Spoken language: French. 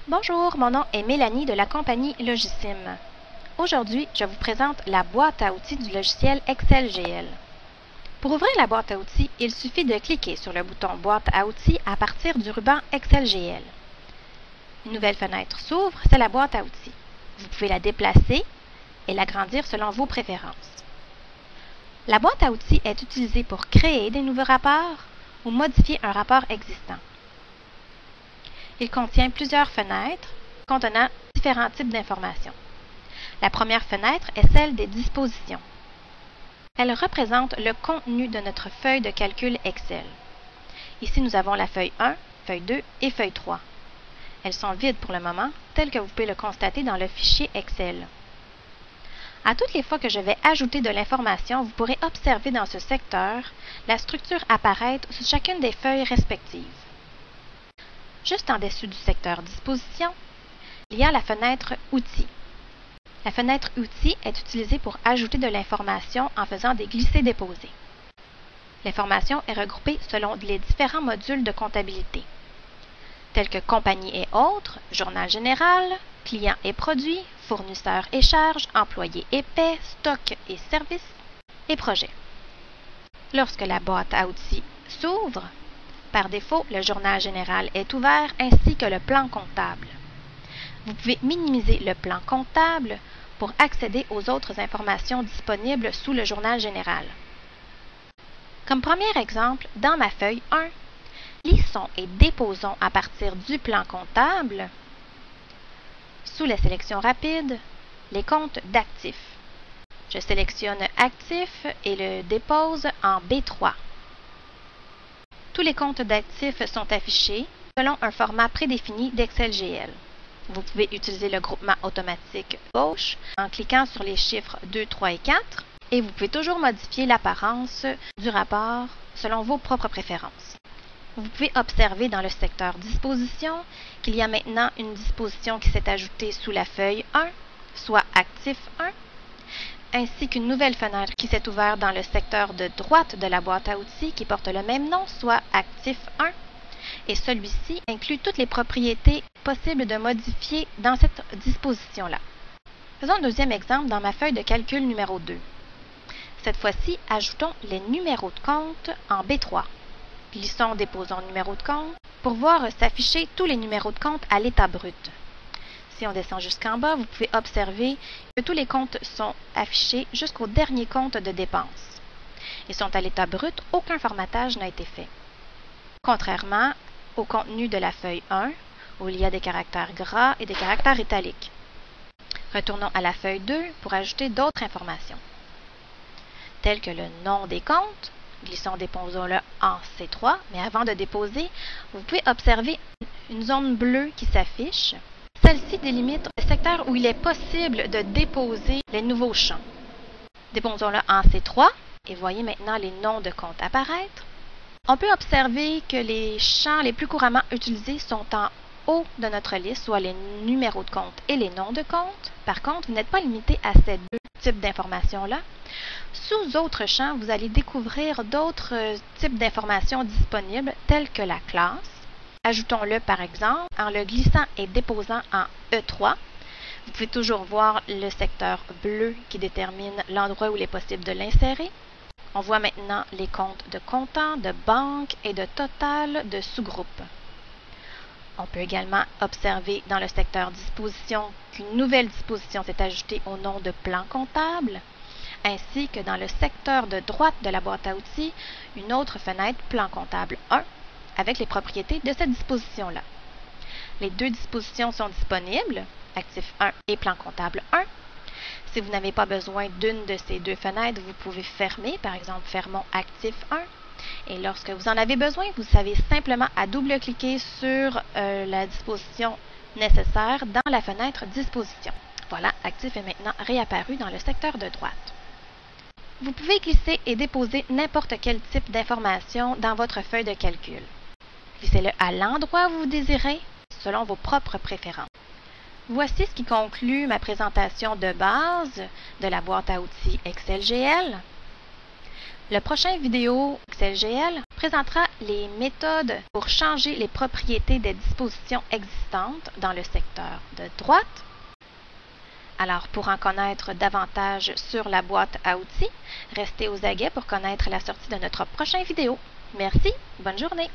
Bonjour, mon nom est Mélanie de la compagnie Logisim. Aujourd'hui, je vous présente la boîte à outils du logiciel Excel GL. Pour ouvrir la boîte à outils, il suffit de cliquer sur le bouton Boîte à outils à partir du ruban Excel GL. Une nouvelle fenêtre s'ouvre, c'est la boîte à outils. Vous pouvez la déplacer et l'agrandir selon vos préférences. La boîte à outils est utilisée pour créer des nouveaux rapports ou modifier un rapport existant. Il contient plusieurs fenêtres contenant différents types d'informations. La première fenêtre est celle des dispositions. Elle représente le contenu de notre feuille de calcul Excel. Ici, nous avons la feuille 1, feuille 2 et feuille 3. Elles sont vides pour le moment, tel que vous pouvez le constater dans le fichier Excel. À toutes les fois que je vais ajouter de l'information, vous pourrez observer dans ce secteur la structure apparaître sur chacune des feuilles respectives. Juste en dessous du secteur Disposition, il y a la fenêtre Outils. La fenêtre Outils est utilisée pour ajouter de l'information en faisant des glissés-déposés. L'information est regroupée selon les différents modules de comptabilité, tels que Compagnie et autres, Journal général, Clients et produits, Fournisseurs et charges, Employés et paie, Stock et services, et Projets. Lorsque la boîte à outils s'ouvre, par défaut, le journal général est ouvert ainsi que le plan comptable. Vous pouvez minimiser le plan comptable pour accéder aux autres informations disponibles sous le journal général. Comme premier exemple, dans ma feuille 1, lissons et déposons à partir du plan comptable, sous la sélection rapide, les comptes d'actifs. Je sélectionne Actifs et le dépose en B3. Tous les comptes d'actifs sont affichés selon un format prédéfini d'Excel GL. Vous pouvez utiliser le groupement automatique gauche en cliquant sur les chiffres 2, 3 et 4 et vous pouvez toujours modifier l'apparence du rapport selon vos propres préférences. Vous pouvez observer dans le secteur Disposition qu'il y a maintenant une disposition qui s'est ajoutée sous la feuille 1, soit Actif 1, ainsi qu'une nouvelle fenêtre qui s'est ouverte dans le secteur de droite de la boîte à outils qui porte le même nom, soit Actif 1, et celui-ci inclut toutes les propriétés possibles de modifier dans cette disposition-là. Faisons un deuxième exemple dans ma feuille de calcul numéro 2. Cette fois-ci, ajoutons les numéros de compte en B3. Glissons, déposons numéro de compte pour voir s'afficher tous les numéros de compte à l'état brut. Si on descend jusqu'en bas, vous pouvez observer que tous les comptes sont affichés jusqu'au dernier compte de dépenses. Ils sont à l'état brut, aucun formatage n'a été fait. Contrairement au contenu de la feuille 1, où il y a des caractères gras et des caractères italiques. Retournons à la feuille 2 pour ajouter d'autres informations, telles que le nom des comptes. Glissons, déposons-le en C3, mais avant de déposer, vous pouvez observer une zone bleue qui s'affiche. Celle-ci délimite le secteur où il est possible de déposer les nouveaux champs. Déposons-le en C3 et voyez maintenant les noms de comptes apparaître. On peut observer que les champs les plus couramment utilisés sont en haut de notre liste, soit les numéros de compte et les noms de compte. Par contre, vous n'êtes pas limité à ces deux types d'informations-là. Sous autres champs, vous allez découvrir d'autres types d'informations disponibles, telles que la classe. Ajoutons-le par exemple en le glissant et déposant en E3. Vous pouvez toujours voir le secteur bleu qui détermine l'endroit où il est possible de l'insérer. On voit maintenant les comptes de comptant, de banque et de total de sous-groupes. On peut également observer dans le secteur disposition qu'une nouvelle disposition s'est ajoutée au nom de plan comptable, ainsi que dans le secteur de droite de la boîte à outils, une autre fenêtre plan comptable 1 avec les propriétés de cette disposition-là. Les deux dispositions sont disponibles, Actif 1 et plan comptable 1. Si vous n'avez pas besoin d'une de ces deux fenêtres, vous pouvez fermer, par exemple, fermons Actif 1. Et lorsque vous en avez besoin, vous savez simplement à double-cliquer sur la disposition nécessaire dans la fenêtre Disposition. Voilà, Actif est maintenant réapparu dans le secteur de droite. Vous pouvez glisser et déposer n'importe quel type d'information dans votre feuille de calcul. Glissez-le à l'endroit où vous désirez, selon vos propres préférences. Voici ce qui conclut ma présentation de base de la boîte à outils Excel GL. Le prochain vidéo ExcelGL présentera les méthodes pour changer les propriétés des dispositions existantes dans le secteur de droite. Alors, pour en connaître davantage sur la boîte à outils, restez aux aguets pour connaître la sortie de notre prochaine vidéo. Merci, bonne journée!